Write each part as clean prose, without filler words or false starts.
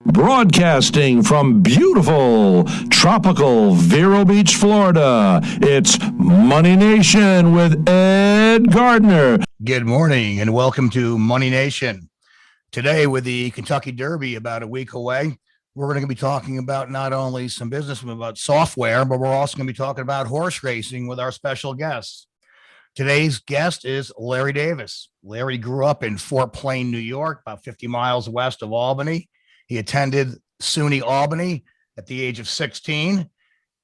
Broadcasting from beautiful, tropical Vero Beach, Florida, it's Money Nation with Ed Gardner. Good morning and welcome to Money Nation. Today, with the Kentucky Derby about a week away, we're going to be talking about not only some business about software, but we're also going to be talking about horse racing with our special guests. Today's guest is Larry Davis. Larry grew up in Fort Plain, New York, about 50 miles west of Albany. He attended SUNY Albany at the age of 16.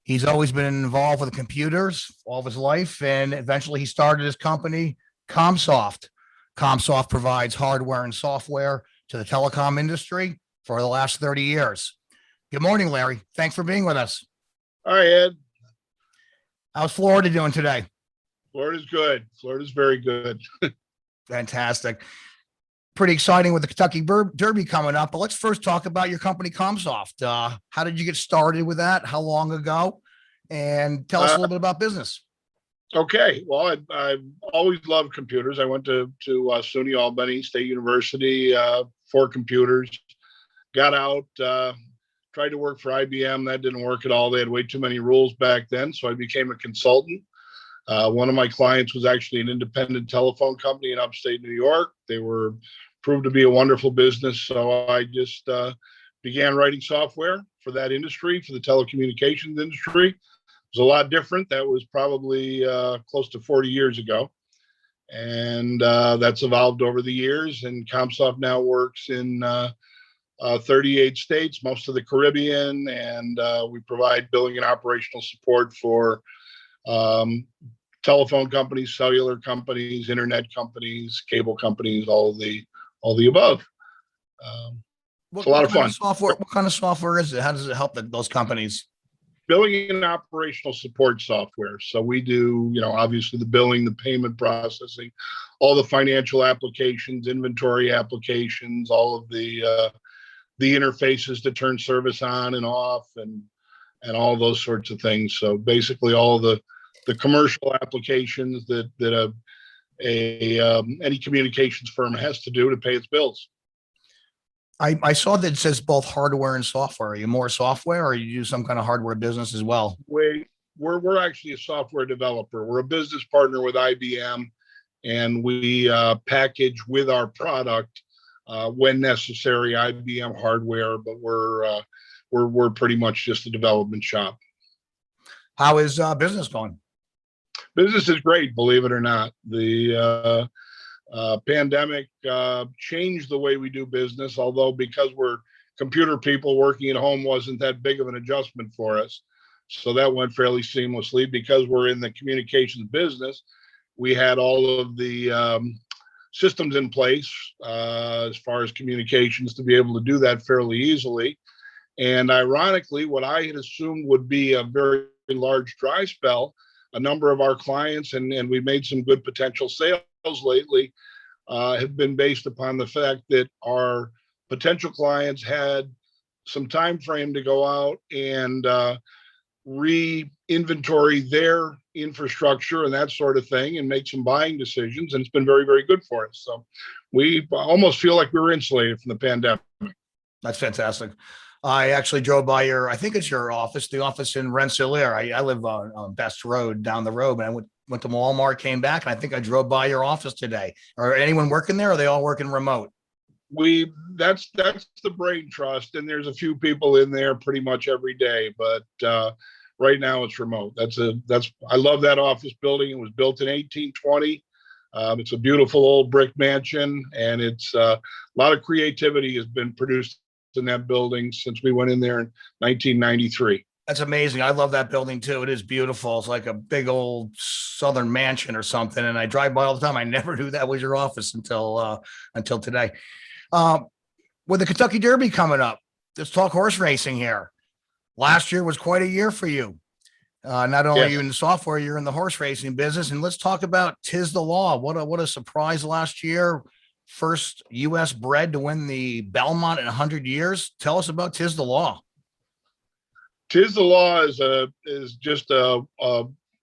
He's always been involved with computers all of his life, and eventually he started his company, CommSoft. CommSoft provides hardware and software to the telecom industry for the last 30 years. Good morning, Larry. Thanks for being with us. Hi, Ed. How's Florida doing today? Florida's good. Florida's very good. Fantastic. Pretty exciting with the Kentucky Derby coming up. But let's first talk about your company, CommSoft. How did you get started with that? How long ago? And tell us a little bit about business. Okay. Well, I've always loved computers. I went to SUNY Albany State University for computers. Got out, tried to work for IBM. That didn't work at all. They had way too many rules back then. So I became a consultant. One of my clients was actually an independent telephone company in upstate New York. They were proved to be a wonderful business. So I just began writing software for that industry, for the telecommunications industry. It was a lot different. That was probably close to 40 years ago. And that's evolved over the years. And CommSoft now works in 38 states, most of the Caribbean. And we provide billing and operational support for telephone companies, cellular companies, internet companies, cable companies, all the above. It's a lot of fun. What kind of software is it? How does it help those companies? Billing and operational support software. So we do, obviously the billing, the payment processing, all the financial applications, inventory applications, all of the interfaces to turn service on and off, and all those sorts of things. So basically all the commercial applications that any communications firm has to do to pay its bills. I saw that it says both hardware and software. Are you more software, or you do some kind of hardware business as well? We're actually a software developer. We're a business partner with IBM, and we package with our product when necessary IBM hardware. But we're pretty much just a development shop. How is business going? Business is great, believe it or not. The pandemic changed the way we do business, although because we're computer people, working at home wasn't that big of an adjustment for us. So that went fairly seamlessly. Because we're in the communications business, we had all of the systems in place as far as communications to be able to do that fairly easily. And ironically, what I had assumed would be a very large dry spell, a number of our clients, and we made some good potential sales lately, have been based upon the fact that our potential clients had some time frame to go out and re-inventory their infrastructure and that sort of thing and make some buying decisions. And it's been very, very good for us. So we almost feel like we were insulated from the pandemic. That's fantastic. I actually drove by I think it's your office, the office in Rensselaer. I live on Best Road down the road, and I went to Walmart, came back, and I think I drove by your office today. Are anyone working there, or are they all working remote? That's the Brain Trust, and there's a few people in there pretty much every day, but right now it's remote. I love that office building. It was built in 1820. It's a beautiful old brick mansion, and it's a lot of creativity has been produced in that building since we went in there in 1993. That's amazing. I love that building too. It is beautiful. It's like a big old Southern mansion or something. And I drive by all the time. I never knew that was your office until today. With the Kentucky Derby coming up, let's talk horse racing here. Last year was quite a year for you. Not only are you in the software, you're in the horse racing business. And let's talk about Tiz the Law. What a surprise last year. First U.S. bred to win the Belmont in 100 years. Tell us about Tiz the Law. Tiz the Law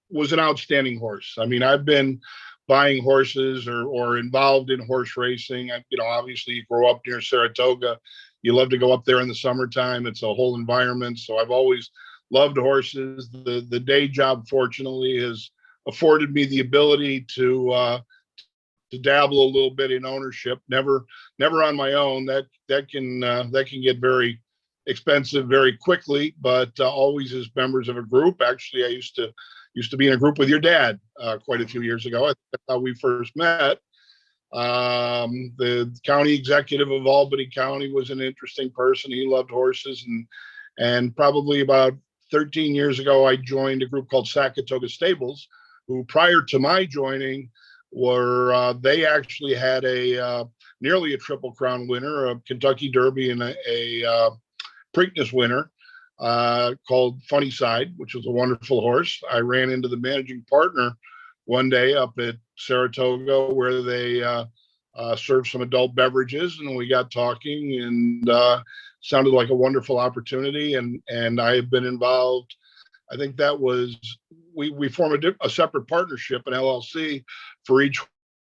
was an outstanding horse. I mean, I've been buying horses or involved in horse racing. Obviously you grow up near Saratoga you love to go up there in the summertime. It's a whole environment. So I've always loved horses. The day job, fortunately, has afforded me the ability to dabble a little bit in ownership. Never on my own. That can get very expensive very quickly, but always as members of a group. Actually, I used to be in a group with your dad quite a few years ago. I think that's how we first met. The county executive of Albany County was an interesting person. He loved horses, and probably about 13 years ago, I joined a group called Sackatoga Stables, who prior to my joining were they actually had a nearly a Triple Crown winner, a Kentucky Derby, and a Preakness winner called Funny Side, which was a wonderful horse. I ran into the managing partner one day up at Saratoga where they served some adult beverages, and we got talking, and sounded like a wonderful opportunity. And I have been involved. I think that was we formed a separate partnership, an LLC, for each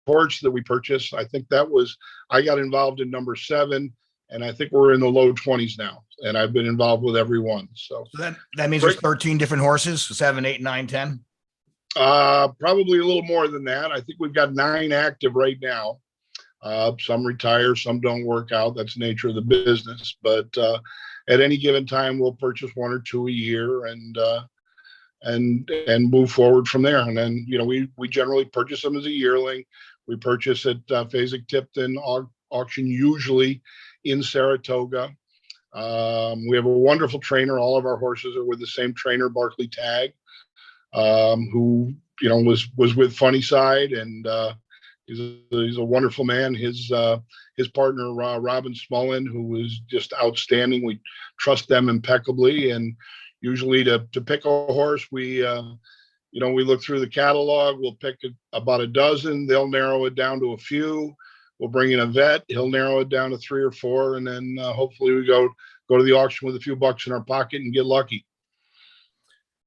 horse that we purchased. I think I got involved in number 7, and I think we're in the low 20s now. And I've been involved with every one. So that means there's 13 different horses, 7, 8, 9, 10. Probably a little more than that. I think we've got 9 active right now. Some retire, some don't work out. That's the nature of the business. But at any given time, we'll purchase 1 or 2 a year, and move forward from there. And then, we generally purchase them as a yearling. We purchase at Fasig-Tipton auction, usually in Saratoga. We have a wonderful trainer. All of our horses are with the same trainer, Barkley Tagg, who was with Funny Side, and he's a wonderful man. His partner Robin Smullen, who is just outstanding. We trust them impeccably, and usually to pick a horse, we look through the catalog. We'll pick about a dozen. They'll narrow it down to a few. We'll bring in a vet. He'll narrow it down to 3 or 4, and then hopefully we go to the auction with a few bucks in our pocket and get lucky.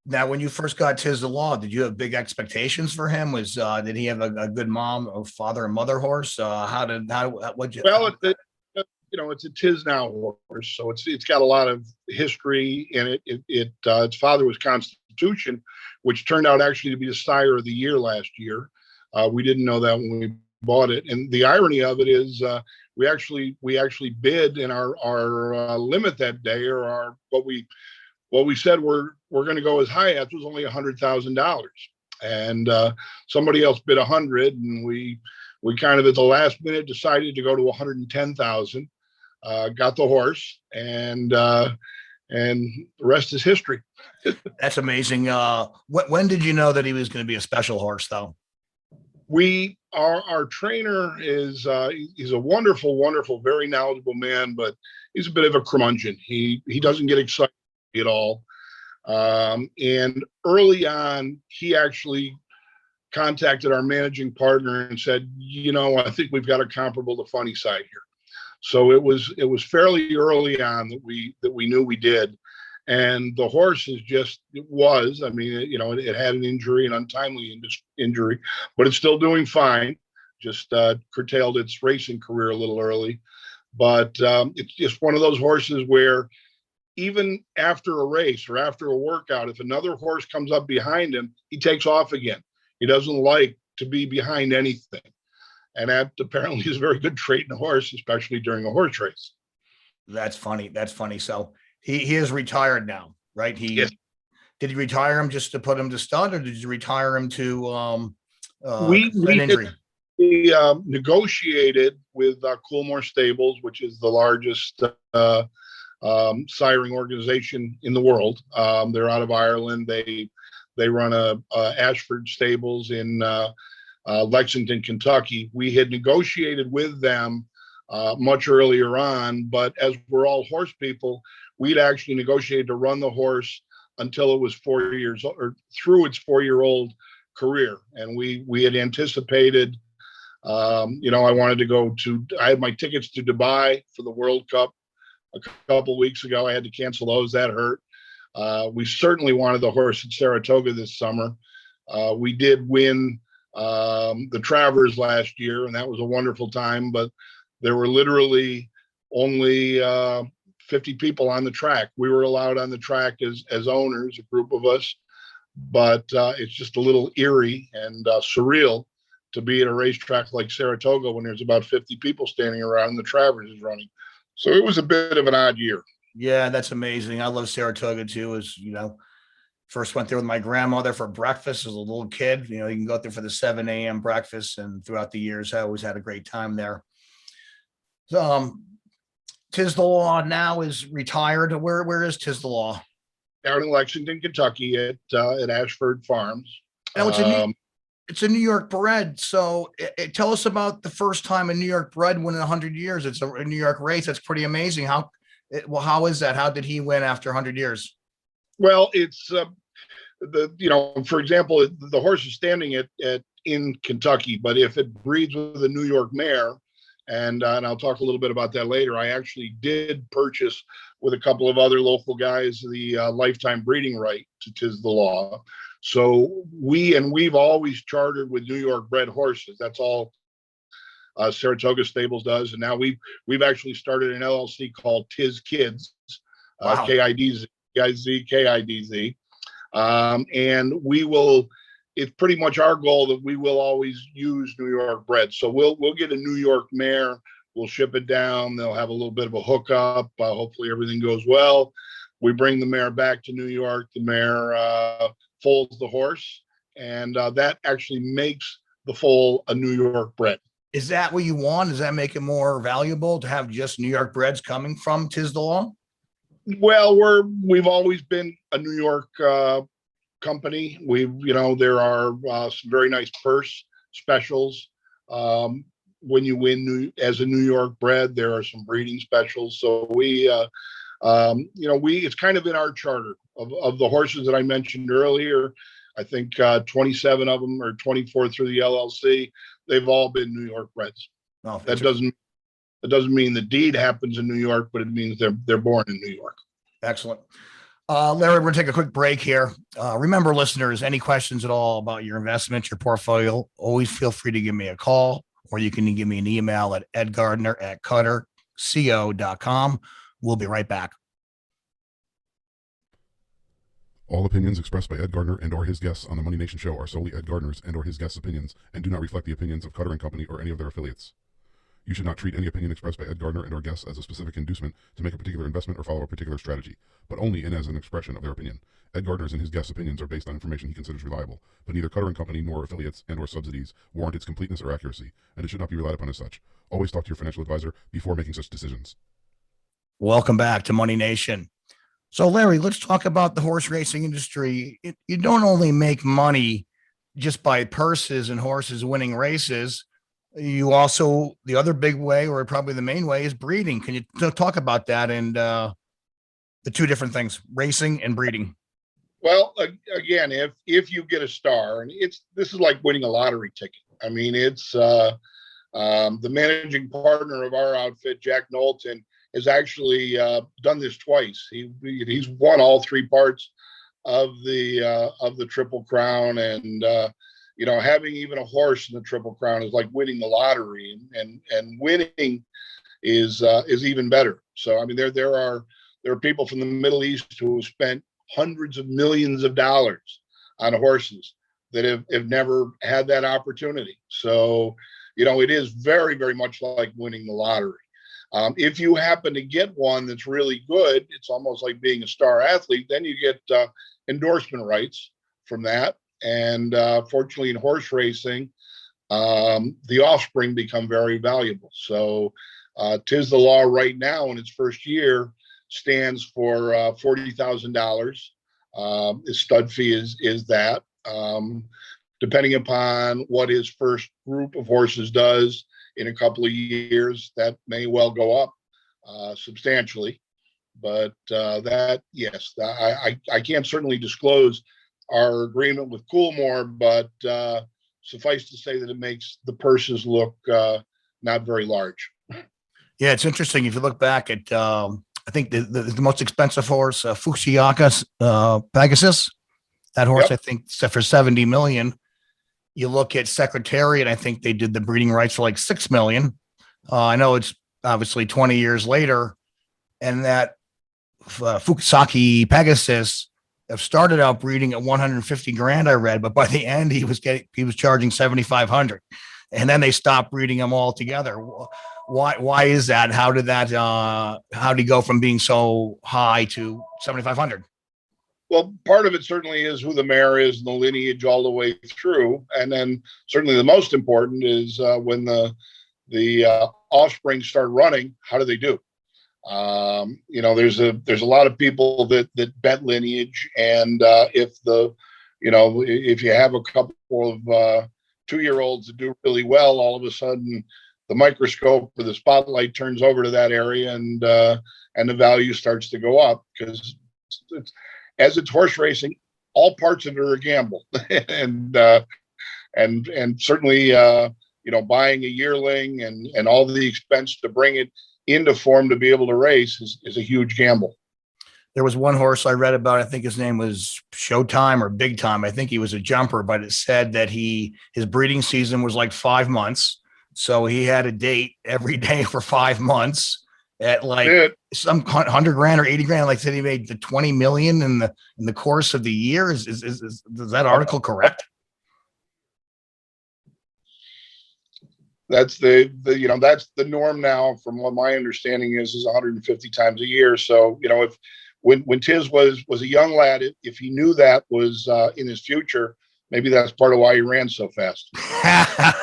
Now, when you first got Tiz the Law, did you have big expectations for him? Did he have a good mom or father and mother horse? What'd you? Well, it's a Tiz now horse, so it's got a lot of history in it. Its father was Constitution, which turned out actually to be the sire of the year last year. We didn't know that when we bought it, and the irony of it is we actually bid in our limit that day, or what we said we're going to go as high as was only $100,000, and somebody else bid 100, and we kind of at the last minute decided to go to 110,000. Got the horse, and the rest is history. That's amazing. When did you know that he was going to be a special horse, though? Our trainer is he's a wonderful, very knowledgeable man, but he's a bit of a curmudgeon. He doesn't get excited at all. And early on, he actually contacted our managing partner and said, I think we've got a comparable to Funny Side here. So it was fairly early on that we knew we did. And the horse it had an injury, an untimely injury, but it's still doing fine. Just curtailed its racing career a little early. But it's just one of those horses where even after a race or after a workout, if another horse comes up behind him, he takes off again. He doesn't like to be behind anything. And that apparently is a very good trait in a horse, especially during a horse race. That's funny. So he is retired now, right? Yes. Did he retire him just to put him to stud, or did you retire him to an injury? We negotiated with Coolmore Stables, which is the largest siring organization in the world. They're out of Ireland. They run Ashford Stables in Lexington, Kentucky. We had negotiated with them much earlier on, but as we're all horse people, we'd actually negotiated to run the horse until it was 4 years or through its 4-year-old career. And we had anticipated, I had my tickets to Dubai for the World Cup a couple weeks ago. I had to cancel those. That hurt. We certainly wanted the horse at Saratoga this summer. We did win the Travers last year, and that was a wonderful time, but there were literally only 50 people on the track. We were allowed on the track as owners, a group of us, but it's just a little eerie and surreal to be at a racetrack like Saratoga when there's about 50 people standing around and the Travers is running. So it was a bit of an odd year. Yeah, that's amazing. I love Saratoga too. First went there with my grandmother for breakfast as a little kid. You can go out there for the 7 a.m. breakfast, and throughout the years, I always had a great time there. So, Tiz the Law now is retired. Where is Tiz the Law? Down in Lexington, Kentucky at Ashford Farms. Now it's a New York-bred. So tell us about the first time a New York-bred win in 100 years. It's a New York race. That's pretty amazing. How is that? How did he win after 100 years? Well, it's for example, the horse is standing in Kentucky, but if it breeds with a New York mare, and I'll talk a little bit about that later. I actually did purchase with a couple of other local guys the lifetime breeding right to Tiz the Law. So we've always chartered with New York bred horses. That's all Saratoga Stables does, and now we've actually started an LLC called Tiz Kids, Wow. KIDZ, KIDZ, and we will. It's pretty much our goal that we will always use New York bred. So we'll get a New York mare. We'll ship it down. They'll have a little bit of a hookup. Hopefully everything goes well. We bring the mare back to New York. The mare foals the horse, and that actually makes the foal a New York bred. Is that what you want? Does that make it more valuable to have just New York breds coming from Tiz the Law? Well, we've always been a New York company. There are some very nice purse specials. When you win as a New York bred, there are some breeding specials. So it's kind of in our charter of the horses that I mentioned earlier. I think 27 of them or 24 through the LLC. They've all been New York breds. Oh, That doesn't mean the deed happens in New York, but it means they're born in New York. Excellent. Larry, we're going to take a quick break here. Remember, listeners, any questions at all about your investment, your portfolio, always feel free to give me a call, or you can give me an email at edgardner@cutterco.com. We'll be right back. All opinions expressed by Ed Gardner and or his guests on the Money Nation show are solely Ed Gardner's and or his guests' opinions and do not reflect the opinions of Cutter & Company or any of their affiliates. You should not treat any opinion expressed by Ed Gardner and or guests as a specific inducement to make a particular investment or follow a particular strategy, but only in as an expression of their opinion. Ed Gardner's and his guests' opinions are based on information he considers reliable, but neither Cutter & Company nor affiliates and or subsidies warrant its completeness or accuracy, and it should not be relied upon as such. Always talk to your financial advisor before making such decisions. Welcome back to Money Nation. So, Larry, let's talk about the horse racing industry. You don't only make money just by purses and horses winning races. You also, the other big way, or probably the main way, is breeding. Can you talk about that and the two different things, racing and breeding? Well, again, if you get a star, and this is like winning a lottery ticket. I mean, it's the managing partner of our outfit, Jack Knowlton, has actually done this twice. He's won all three parts of the Triple Crown, and having even a horse in the Triple Crown is like winning the lottery, and winning is even better. So I mean, there are people from the Middle East who have spent hundreds of millions of dollars on horses that have never had that opportunity. So it is very, very much like winning the lottery. If you happen to get one that's really good, it's almost like being a star athlete. Then you get endorsement rights from that. And fortunately, in horse racing, the offspring become very valuable. So Tiz the Law right now in its first year stands for $40,000. His stud fee is that. Depending upon what his first group of horses does in a couple of years, that may well go up substantially. But I can't certainly disclose our agreement with Coolmore, but suffice to say that it makes the purses look not very large. Yeah, it's interesting. If you look back at, I think the most expensive horse, Fukushiyaka Pegasus, that horse, yep. I think, for $70 million. You look at Secretariat, I think they did the breeding rights for like $6 million. I know it's obviously 20 years later, and that Fukusaki Pegasus started out breeding at 150 grand, I read, but by the end he was charging 7,500, and then they stopped breeding them altogether. Why is that? How did he go from being so high to 7,500? Well, part of it certainly is who the mare is and the lineage all the way through, and then certainly the most important is when the offspring start running, how do they do? There's a lot of people that bet lineage, and if you have a couple of 2-year-olds that do really well, all of a sudden the microscope or the spotlight turns over to that area, and the value starts to go up, because as it's horse racing, all parts of it are a gamble, and certainly buying a yearling and all the expense to bring it into form to be able to race is a huge gamble. There was one horse I read about, I think his name was Showtime or Big Time. I think he was a jumper, but it said that his breeding season was like 5 months. So he had a date every day for 5 months at like some 100 grand or 80 grand. Like said, he made the 20 million in the course of the year. Is that article correct? That's that's the norm now, from what my understanding is 150 times a year. So, if when Tiz was a young lad, if he knew that was in his future, maybe that's part of why he ran so fast.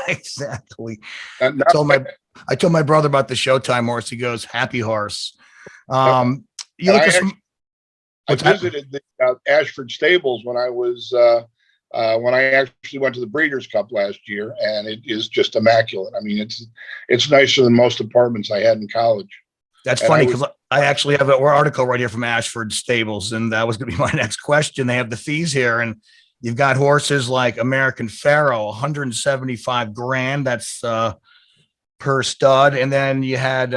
Exactly. I told my brother about the Showtime horse. He goes, happy horse. I visited the Ashford stables when I actually went to the Breeders' Cup last year, and it is just immaculate. I mean, it's nicer than most apartments I had in college. That's funny, because I actually have an article right here from Ashford Stables, and that was going to be my next question. They have the fees here, and you've got horses like American Pharaoh, 175 grand. That's per stud, and then you had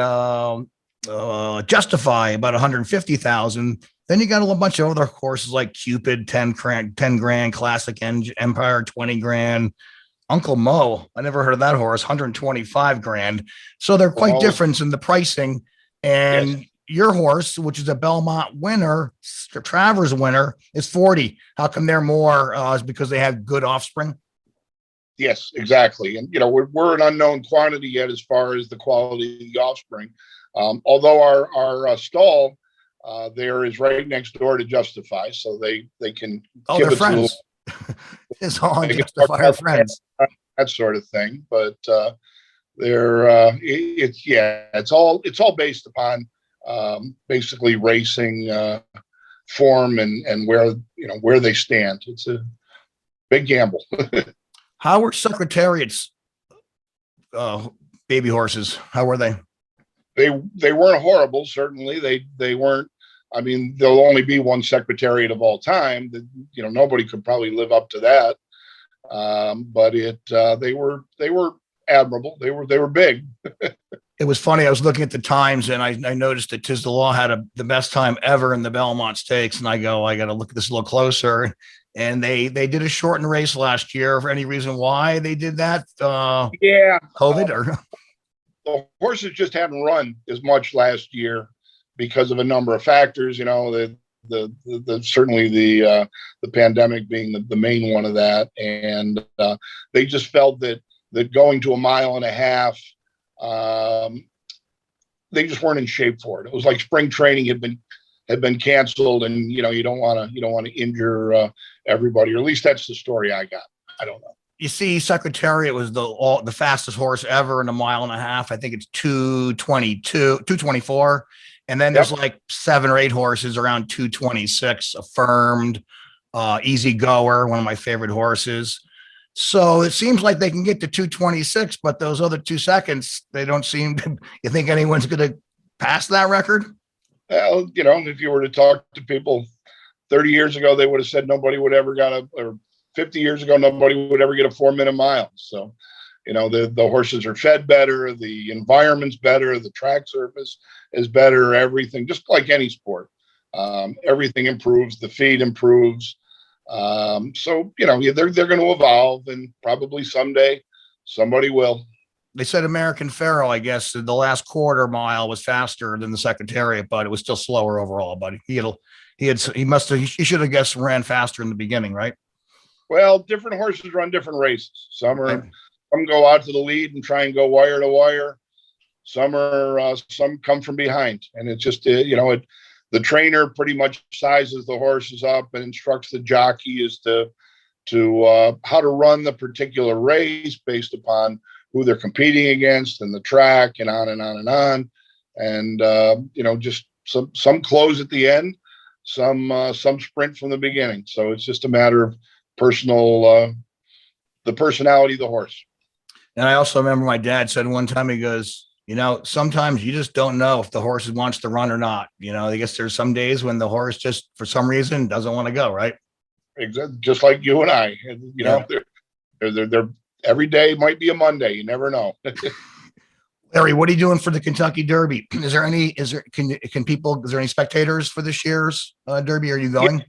Justify, about 150,000. Then you got a bunch of other horses like Cupid, 10 grand, Classic Empire, 20 grand. Uncle Mo, I never heard of that horse, 125 grand. So they're quite different in the pricing. And yes, your horse, which is a Belmont winner, Travers winner, is 40. How come they're more? Is because they have good offspring? Yes, exactly. And, we're an unknown quantity yet as far as the quality of the offspring. Although our stall there is right next door to Justify, so they can. Oh, they're friends. It's all Justify are friends. That sort of thing, but it's all based upon basically racing form and where they stand. It's a big gamble. How were Secretariat's baby horses? How were they? They weren't horrible. Certainly, they weren't. I mean, there'll only be one Secretariat of all time. Nobody could probably live up to that. But they were admirable. They were big. It was funny. I was looking at the times, and I noticed that Tiz the Law had the best time ever in the Belmont Stakes. And I got to look at this a little closer. And they did a shortened race last year. For any reason why they did that? COVID or the horses just hadn't run as much last year because of a number of factors. Certainly the pandemic being the main one of that, and they just felt that going to a mile and a half, they just weren't in shape for it. It was like spring training had been canceled, and you don't want to injure everybody, or at least that's the story I got. I don't know. You see, Secretariat was the fastest horse ever in a mile and a half. I think it's 224. And then there's like 7 or 8 horses around 226, Affirmed, Easy Goer, one of my favorite horses. So it seems like they can get to 226, but those other 2 seconds, they don't seem to. You think anyone's going to pass that record? Well, if you were to talk to people 30 years ago, they would have said nobody would ever or 50 years ago, nobody would ever get a 4-minute mile. So, the horses are fed better, the environment's better, the track surface is better, everything, just like any sport. Everything improves, the feed improves. So, they're going to evolve, and probably someday somebody will. they said American Pharaoh, I guess the last quarter mile was faster than the Secretariat, but it was still slower overall. But he should have guessed ran faster in the beginning, right? Well, different horses run different races. Some Right. go out to the lead and try and go wire to wire. Some come from behind, and it's just the trainer pretty much sizes the horses up and instructs the jockey as to how to run the particular race based upon who they're competing against and the track and on and on and on. And just some close at the end, some sprint from the beginning. So it's just a matter of the personality of the horse. And I also remember my dad said one time, he goes, sometimes you just don't know if the horse wants to run or not. I guess there's some days when the horse just, for some reason, doesn't want to go, right? Exactly. Just like you and I, they're every day might be a Monday. You never know. Larry, what are you doing for the Kentucky Derby? Is there any spectators for this year's Derby? Are you going?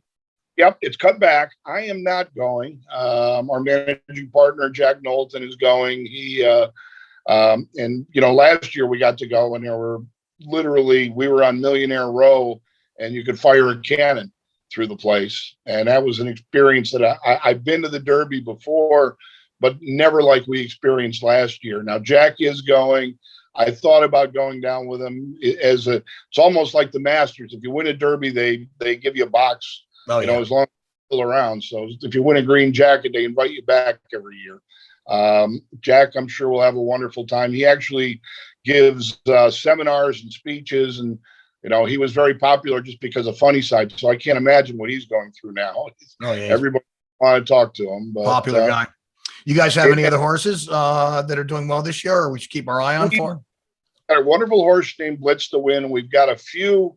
Yep, it's cut back. I am not going. Our managing partner, Jack Knowlton, is going. Last year we got to go, and we were on Millionaire Row, and you could fire a cannon through the place. And that was an experience that I've been to the Derby before, but never like we experienced last year. Now, Jack is going. I thought about going down with him it's almost like the Masters. If you win a Derby, they give you a box. As long as you're still around. So if you win a green jacket, they invite you back every year. Jack, I'm sure, will have a wonderful time. He actually gives seminars and speeches, and he was very popular just because of Funny Side. So I can't imagine what he's going through now. Everybody want to talk to him. But, popular guy. You guys have any other horses that are doing well this year, or we should keep our eye on for? Got a wonderful horse named Blitz to win. We've got a few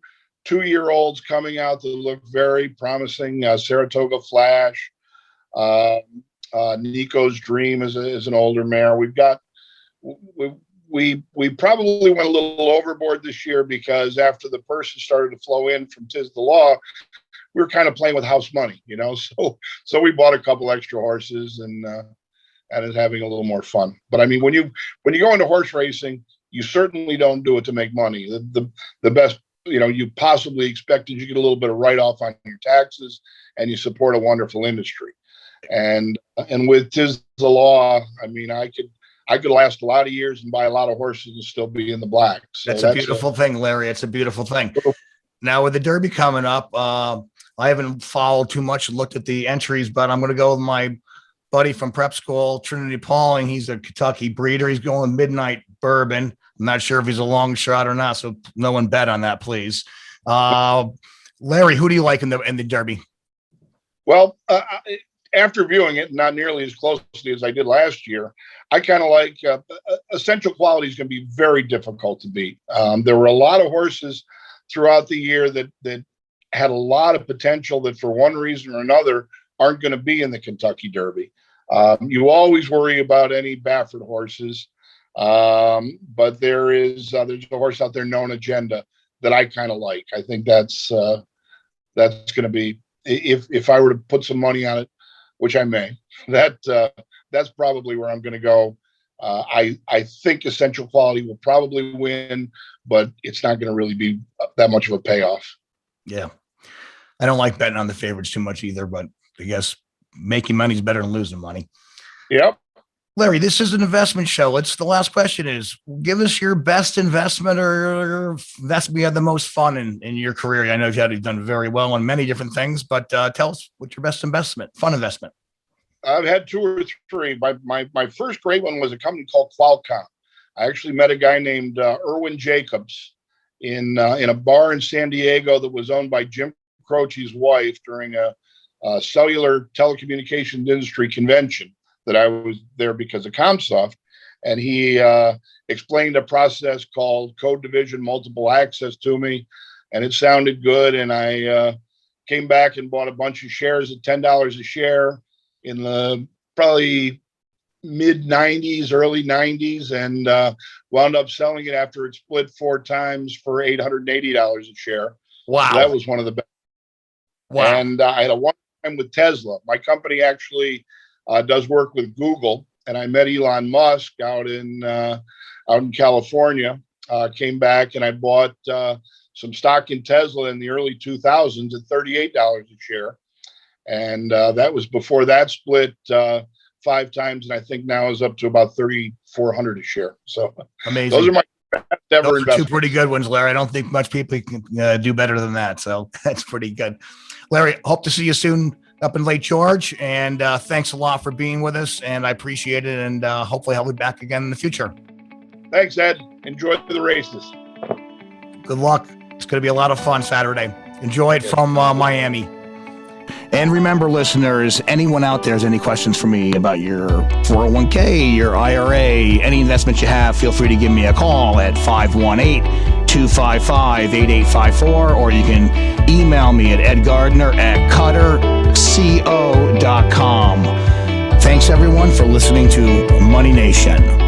2-year-olds coming out that look very promising. Saratoga Flash, Nico's Dream is an older mare. We probably went a little overboard this year because after the person started to flow in from Tiz the Law, we were kind of playing with house money, So we bought a couple extra horses and is having a little more fun. But I mean, when you go into horse racing, you certainly don't do it to make money. The best you possibly expect is you get a little bit of write-off on your taxes, and you support a wonderful industry. And with Tiz the Law, I mean, I could last a lot of years and buy a lot of horses and still be in the black. So that's a beautiful thing, Larry. It's a beautiful thing. Now with the Derby coming up, I haven't followed too much and looked at the entries, but I'm going to go with my buddy from prep school, Trinity Pauling. He's a Kentucky breeder. He's going Midnight Bourbon. I'm not sure if he's a long shot or not, so no one bet on that, please. Larry, who do you like in the Derby? Well, after viewing it, not nearly as closely as I did last year, I kind of like Essential Quality is going to be very difficult to beat. There were a lot of horses throughout the year that had a lot of potential that for one reason or another aren't going to be in the Kentucky Derby. You always worry about any Baffert horses. But there's a horse out there, Known Agenda, that I kind of like. I think that's going to be, if I were to put some money on it, which I may, that's probably where I'm going to go. I think Essential Quality will probably win, but it's not going to really be that much of a payoff. Yeah. I don't like betting on the favorites too much either, but I guess making money is better than losing money. Yep. Larry, this is an investment show. The last question is, give us your best investment or investment you had the most fun in your career. I know you've done very well on many different things, but tell us what's your best fun investment. I've had 2 or 3. My first great one was a company called Qualcomm. I actually met a guy named Erwin Jacobs in a bar in San Diego that was owned by Jim Croce's wife during a cellular telecommunications industry convention that I was there because of CommSoft. And he explained a process called code division multiple access to me, and it sounded good. And I came back and bought a bunch of shares at $10 a share in the probably mid 90s, early 90s, and wound up selling it after it split 4 times for $880 a share. Wow. So that was one of the best. Wow. And I had a one time with Tesla. My company actually does work with Google, and I met Elon Musk out in California. Came back and I bought some stock in Tesla in the early 2000s at $38 a share. And that was before that split 5 times. And I think now is up to about 3,400 a share. So amazing. Those are my ever Those are 2 investments. pretty good ones, Larry. I don't think much people can do better than that. So that's pretty good. Larry, hope to see you soon up in Lake George. And thanks a lot for being with us. And I appreciate it. And hopefully I'll be back again in the future. Thanks, Ed. Enjoy the races. Good luck. It's going to be a lot of fun Saturday. Enjoy it from Miami. And remember, listeners, anyone out there has any questions for me about your 401k, your IRA, any investments you have, feel free to give me a call at 518-255-8854, or you can email me at edgardner@cutterco.com. Thanks, everyone, for listening to Money Nation.